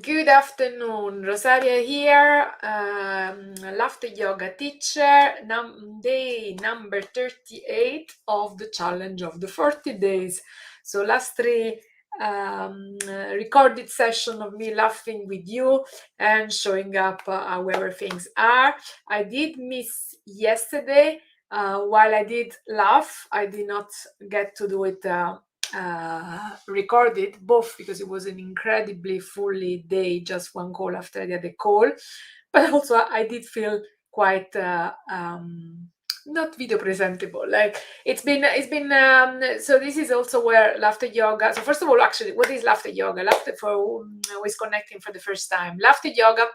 Good afternoon, Rosaria here, laughter yoga teacher, day number 38 of the challenge of the 40 days. So last three recorded session of me laughing with you and showing up however things are. I did miss yesterday. While I did laugh, I did not get to do it recorded, both because it was an incredibly fully day, just one call after the other call, but also I did feel quite not video presentable. Like it's been so this is also where laughter yoga. So first of all, actually, what is laughter yoga? Laughter, for who is connecting for the first time, laughter yoga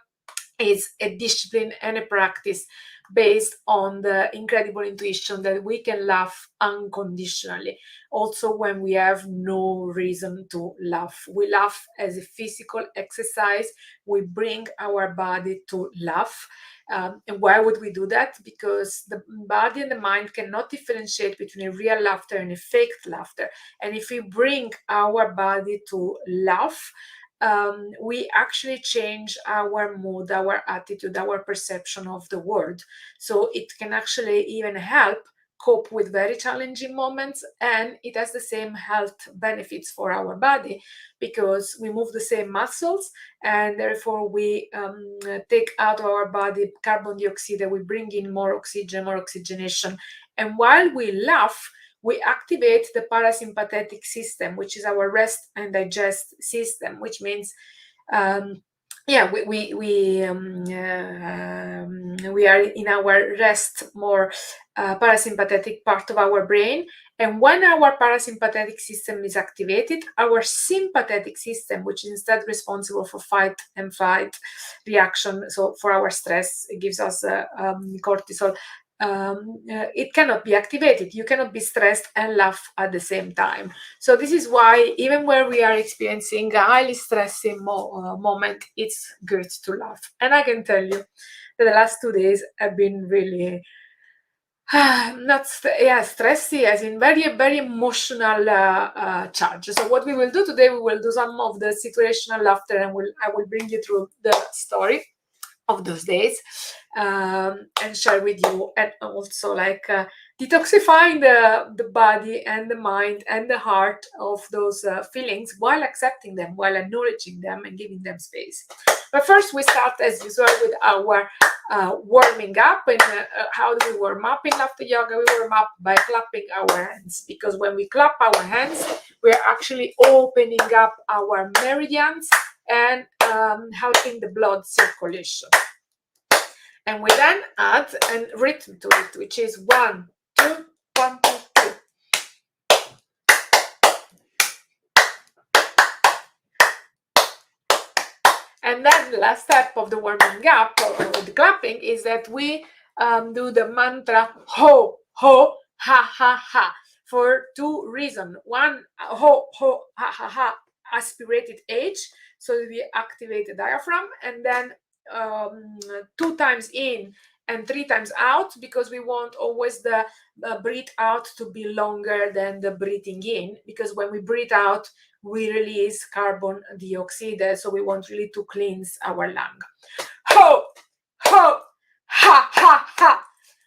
is a discipline and a practice based on the incredible intuition that we can laugh unconditionally, also when we have no reason to laugh. We laugh as a physical exercise. We bring our body to laugh. And why would we do that? Because the body and the mind cannot differentiate between a real laughter and a fake laughter. And if we bring our body to laugh, we actually change our mood, our attitude, our perception of the world. So it can actually even help cope with very challenging moments, and it has the same health benefits for our body because we move the same muscles, and therefore we take out of our body carbon dioxide, we bring in more oxygen, more oxygenation. And while we laugh, we activate the parasympathetic system, which is our rest and digest system, which means we are in our rest, more parasympathetic part of our brain. And when our parasympathetic system is activated, our sympathetic system, which is instead responsible for fight and flight reaction, so for our stress, it gives us cortisol, it cannot be activated. You cannot be stressed and laugh at the same time. So this is why even where we are experiencing a highly stressing moment, it's good to laugh. And I can tell you that the last 2 days have been really not stressy, as in very emotional charge. So what we will do today, we will do some of the situational laughter, and I will bring you through the story of those days and share with you, and also like detoxifying the body and the mind and the heart of those feelings, while accepting them, while acknowledging them and giving them space. But first we start as usual with our warming up. And how do we warm up in laughter yoga? We warm up by clapping our hands, because when we clap our hands, we're actually opening up our meridians and helping the blood circulation. And we then add a rhythm to it, which is 1, 2, 1, 2, 2. And then the last step of the warming up or the clapping is that we do the mantra ho, ho, ha, ha, ha, for 2 reasons. One, ho, ho, ha, ha, ha, aspirated H, so we activate the diaphragm, and then 2 times in and 3 times out, because we want always the breathe out to be longer than the breathing in, because when we breathe out, we release carbon dioxide, so we want really to cleanse our lung. Ho, ho, ha, ha, ha.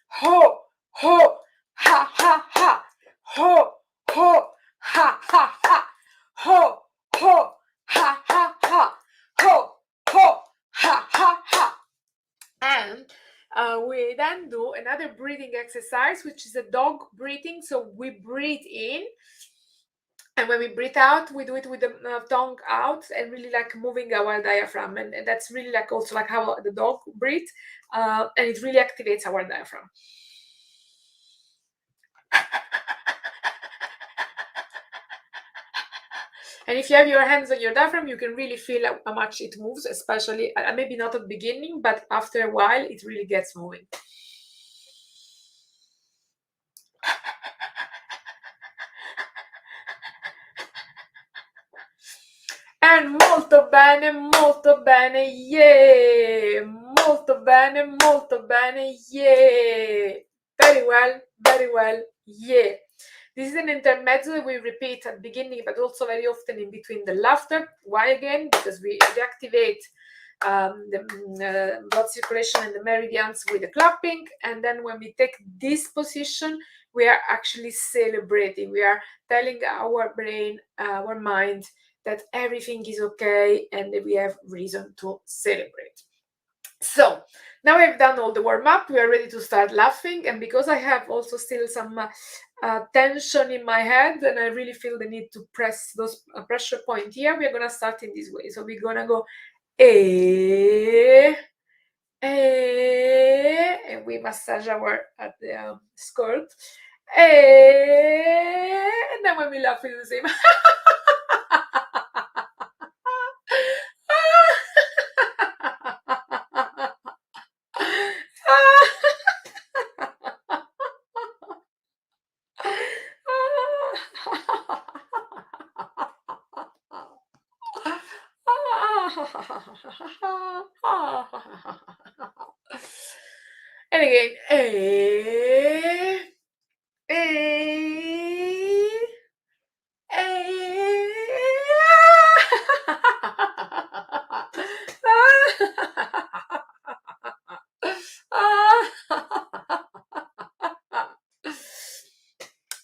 Ho, ho, ha, ha, ha. Ho, ho, ha, ha, ha. Ho, ho, ha, ha, ha. Ho, ho, ha, ha, ha. And we then do another breathing exercise, which is a dog breathing. So we breathe in, and when we breathe out, we do it with the tongue out and really like moving our diaphragm. And that's really like also like how the dog breathes, and it really activates our diaphragm. And if you have your hands on your diaphragm, you can really feel how much it moves, especially maybe not at the beginning, but after a while, it really gets moving. And molto bene, yeah! Molto bene, yeah! Very well, yeah! This is an intermezzo that we repeat at the beginning, but also very often in between the laughter. Why again? Because we reactivate the blood circulation and the meridians with the clapping. And then when we take this position, we are actually celebrating. We are telling our brain, our mind, that everything is okay and that we have reason to celebrate. So now I've done all the warm-up, we are ready to start laughing. And because I have also still some tension in my head and I really feel the need to press those pressure point here, we're gonna start in this way. So we're gonna go and we massage our skirt, and then when we laugh we do the same. And again,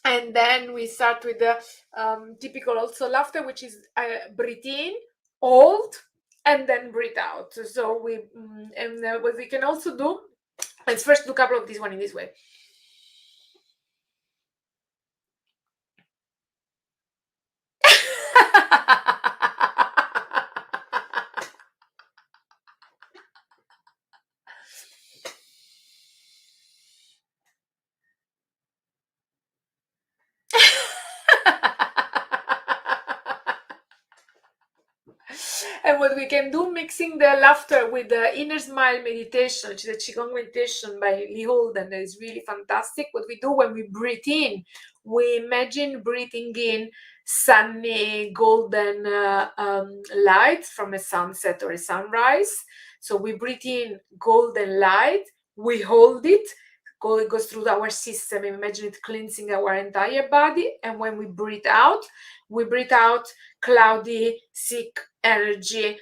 and then we start with the typical also laughter, which is breathe in, hold, and then breathe out. So we what we can also do, let's first do a couple of this one in this way. And what we can do, mixing the laughter with the inner smile meditation, which is a Qigong meditation by Lee Holden, that is really fantastic. What we do when we breathe in, we imagine breathing in sunny golden light from a sunset or a sunrise. So we breathe in golden light, we hold it, it goes through our system. Imagine it cleansing our entire body. And when we breathe out cloudy, sick energy,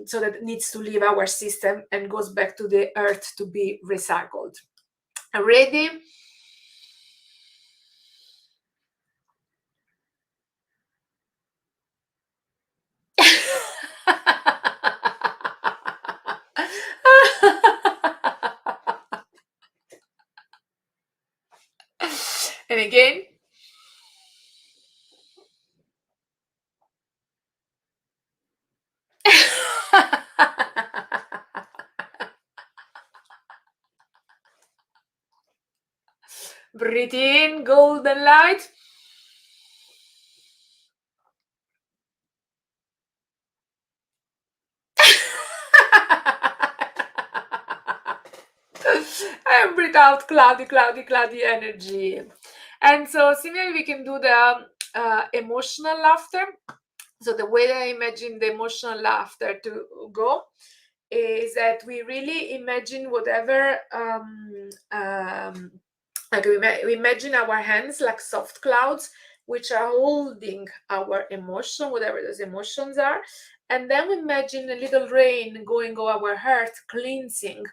so that it needs to leave our system and goes back to the earth to be recycled. Ready? And again. Breathe in, golden light. And breathe out, cloudy, cloudy, cloudy energy. And so similarly, we can do the emotional laughter. So the way that I imagine the emotional laughter to go is that we really imagine whatever, like we imagine our hands like soft clouds, which are holding our emotion, whatever those emotions are. And then we imagine a little rain going over our heart, cleansing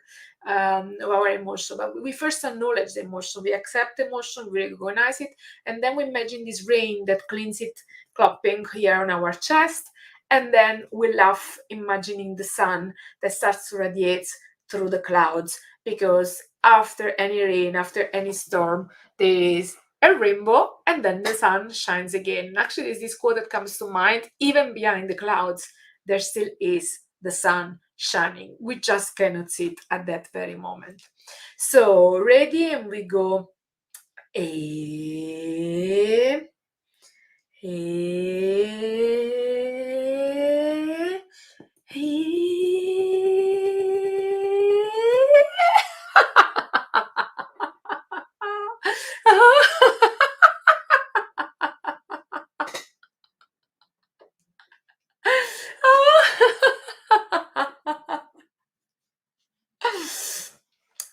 our emotion. But we first acknowledge the emotion, we accept emotion, we recognize it, and then we imagine this rain that cleans it, clopping here on our chest. And then we laugh, imagining the sun that starts to radiate through the clouds, because after any rain, after any storm, there is a rainbow and then the sun shines again. Actually, there's this quote that comes to mind: even behind the clouds, there still is the sun shining. We just cannot see it at that very moment. So, ready, and we go.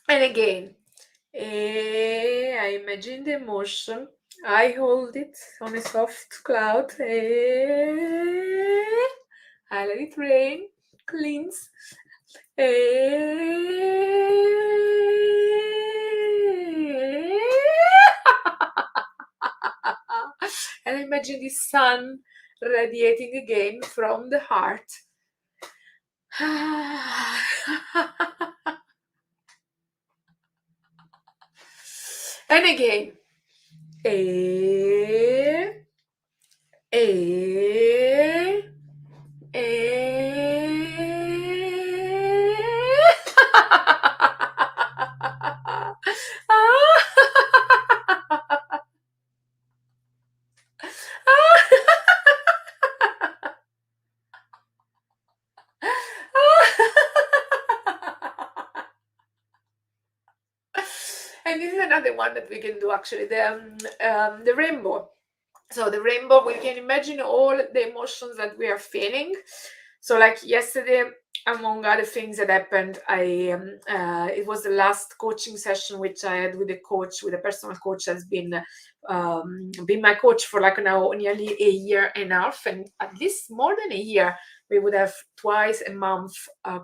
And again, I imagine the emotion, I hold it on a soft cloud. I let it rain, cleanse. And imagine the sun radiating again from the heart. And again. And this is another one that we can do, actually, the rainbow. So the rainbow, we can imagine all the emotions that we are feeling. So like yesterday, among other things that happened, it was the last coaching session which I had with a personal coach that's been my coach for like now nearly a year and a half, and at least more than a year. We would have twice a month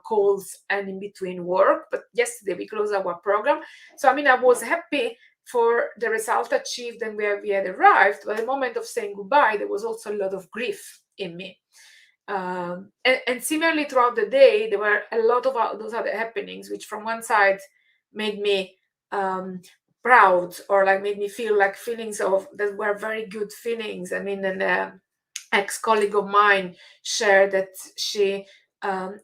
calls and in between work. But yesterday we closed our program. So I mean, I was happy for the result achieved and where we had arrived. But at the moment of saying goodbye, there was also a lot of grief in me. And similarly throughout the day, there were a lot of those other happenings, which from one side made me proud, or like made me feel like feelings of that were very good feelings. I mean, an ex-colleague of mine shared that she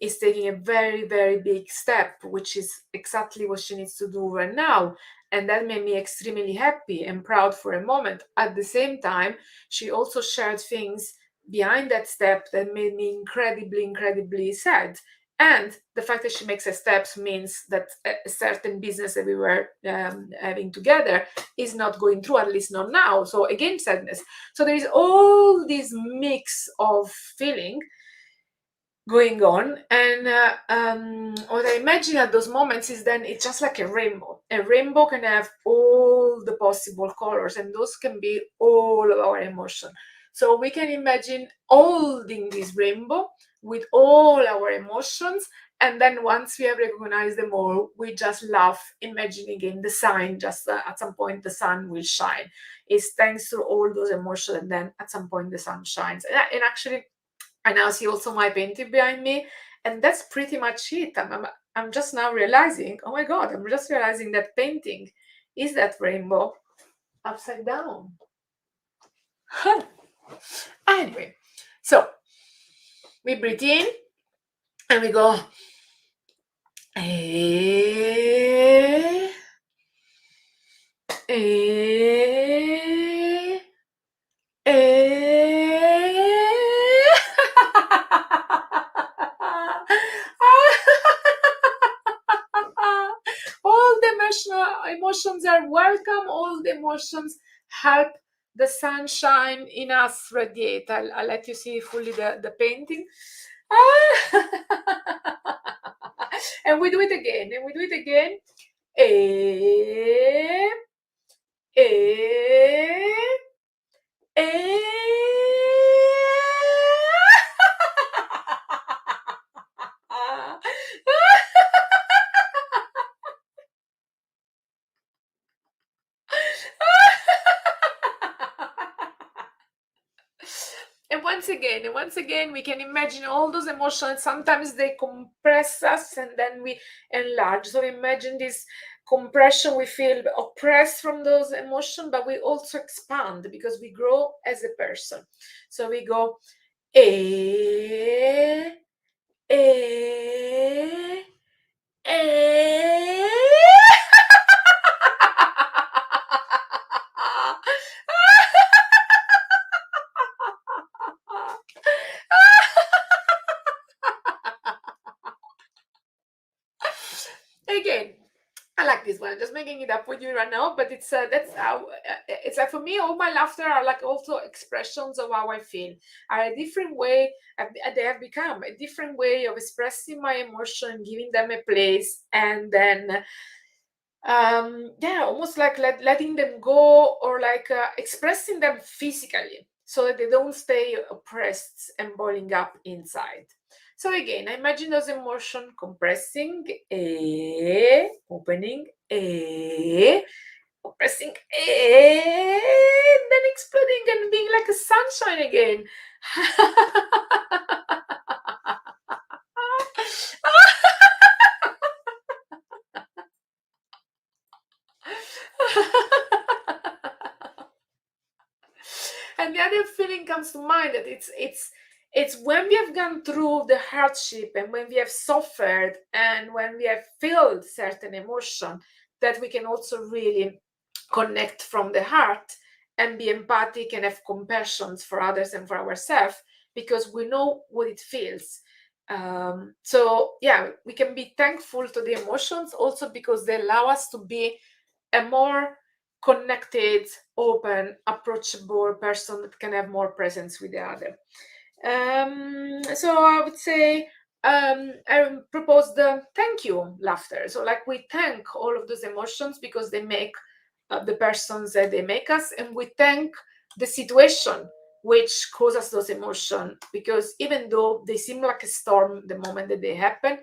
is taking a very, very big step, which is exactly what she needs to do right now. And that made me extremely happy and proud for a moment. At the same time, she also shared things behind that step that made me incredibly, incredibly sad. And the fact that she makes her steps means that a certain business that we were having together is not going through, at least not now. So again, sadness. So there is all this mix of feeling going on, and what I imagine at those moments is then it's just like a rainbow. A rainbow can have all the possible colors, and those can be all of our emotion. So we can imagine holding this rainbow with all our emotions, and then once we have recognized them all, we just laugh, imagining again the sign. Just at some point the sun will shine. It's thanks to all those emotions, and then at some point the sun shines. And actually, I now see also my painting behind me, and that's pretty much it. I'm just now realizing, oh my god, I'm just realizing that painting is that rainbow upside down. Anyway, so we breathe in and we go, eh, eh, all the emotions are welcome. All the emotions help the sunshine in us radiate. I'll let you see fully the painting. And we do it again. And we do it again. And once again, we can imagine all those emotions. Sometimes they compress us and then we enlarge. So imagine this compression, we feel oppressed from those emotions, but we also expand because we grow as a person. So we go, eh, eh, eh. Again, I like this one. I'm just making it up with you right now, but it's that's how it's like for me. All my laughter are like also expressions of how I feel. Are a different way. They have become a different way of expressing my emotion, giving them a place, and then yeah, almost like letting them go, or like expressing them physically so that they don't stay oppressed and boiling up inside. So again, imagine those emotions compressing, opening, compressing, then exploding and being like a sunshine again. And the other feeling comes to mind, that it's when we have gone through the hardship and when we have suffered and when we have felt certain emotion, that we can also really connect from the heart and be empathic and have compassion for others and for ourselves, because we know what it feels. So yeah, we can be thankful to the emotions also because they allow us to be a more connected, open, approachable person that can have more presence with the other. So I would say I propose the thank you laughter. So like we thank all of those emotions because they make the persons that they make us, and we thank the situation which causes those emotions, because even though they seem like a storm the moment that they happen,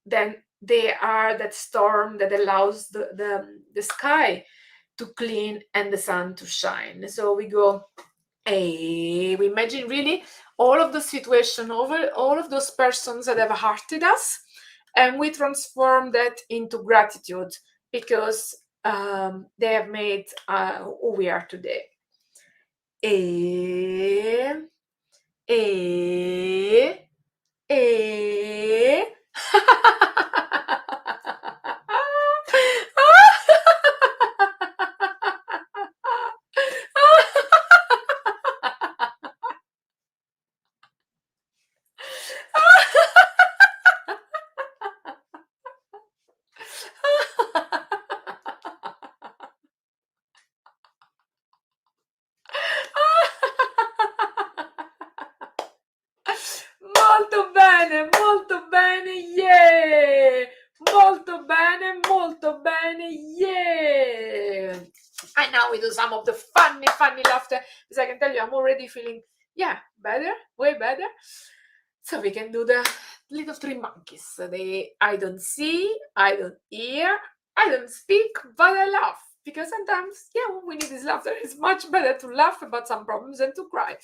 then they are that storm that allows the sky to clean and the sun to shine. So we go, hey, we imagine really all of the situation over all of those persons that have hurted us, and we transform that into gratitude because they have made who we are today. E, e, e. Molto bene, yeah! Molto bene, yeah! And now we do some of the funny laughter, because I can tell you I'm already feeling, yeah, better, way better. So we can do the little three monkeys. So I don't see, I don't hear, I don't speak, but I laugh. Because sometimes, yeah, when we need this laughter, it's much better to laugh about some problems than to cry,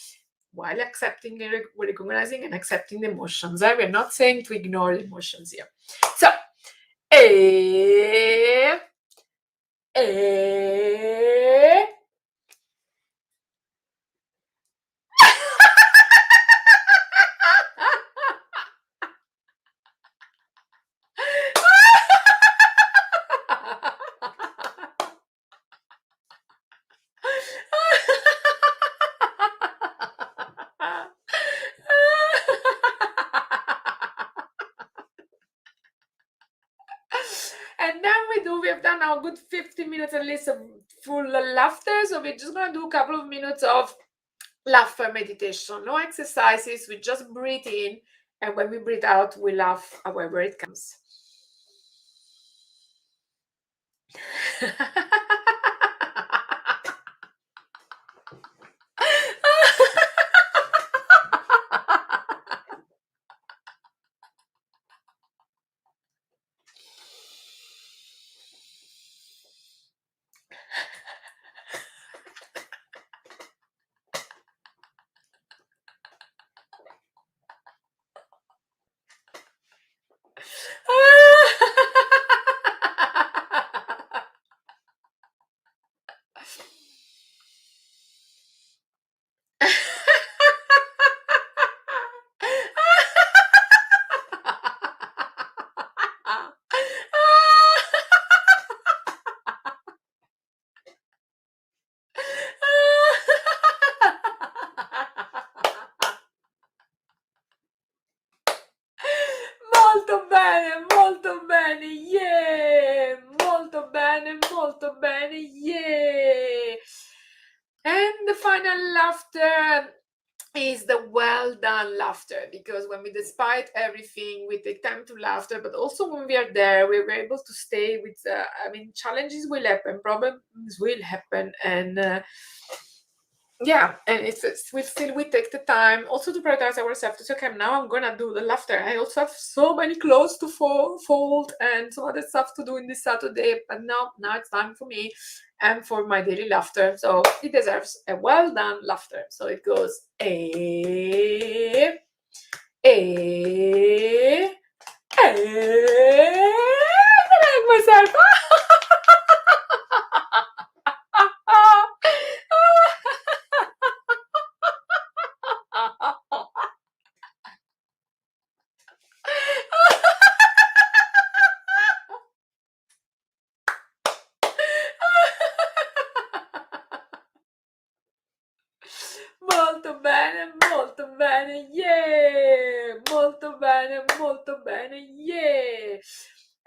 while accepting and recognizing and accepting the emotions. We're not saying to ignore the emotions here. So, eh, eh. And then we have done our good 50 minutes at least of full laughter. So we're just gonna do a couple of minutes of laughter meditation. No exercises, we just breathe in, and when we breathe out, we laugh however it comes. Molto bene, yeah! Molto bene, yeah! And the final laughter is the well done laughter, because when we, despite everything, we take time to laughter, but also when we are there, we're able to stay with challenges will happen, problems will happen, and and we still we take the time also to prioritize ourselves, to say, okay, now I'm gonna do the laughter. I also have so many clothes to fold and some other stuff to do in this Saturday, but now it's time for me and for my daily laughter. So it deserves a well done laughter. So it goes I like myself. Molto bene, yeah! Molto bene, yeah!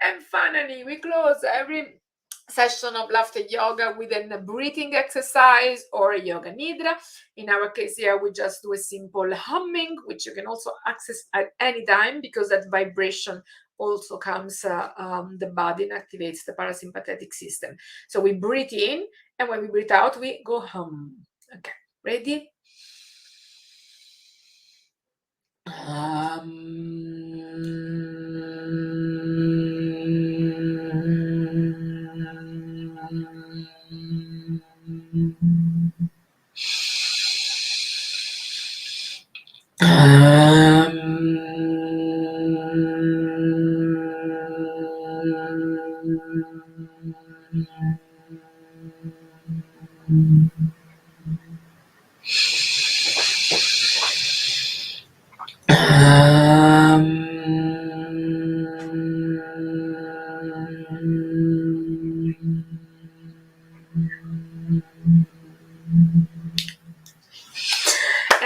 And finally, we close every session of laughter yoga with a breathing exercise or a yoga nidra. In our case here, we just do a simple humming, which you can also access at any time, because that vibration also comes the body and activates the parasympathetic system. So we breathe in, and when we breathe out, we go hum. Okay, ready?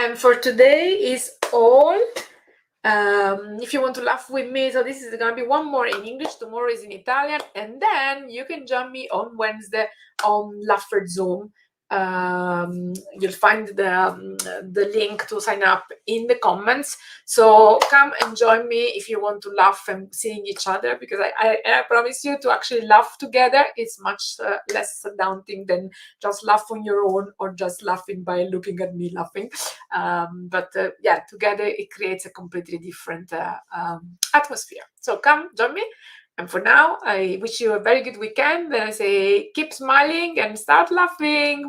And for today is all. If you want to laugh with me, so this is going to be one more in English, tomorrow is in Italian, and then you can join me on Wednesday on Laughter Zoom. You'll find the link to sign up in the comments. So come and join me if you want to laugh and seeing each other, because I promise you, to actually laugh together is much less daunting than just laugh on your own or just laughing by looking at me laughing. But together it creates a completely different atmosphere. So come join me. And for now, I wish you a very good weekend. And I say keep smiling and start laughing.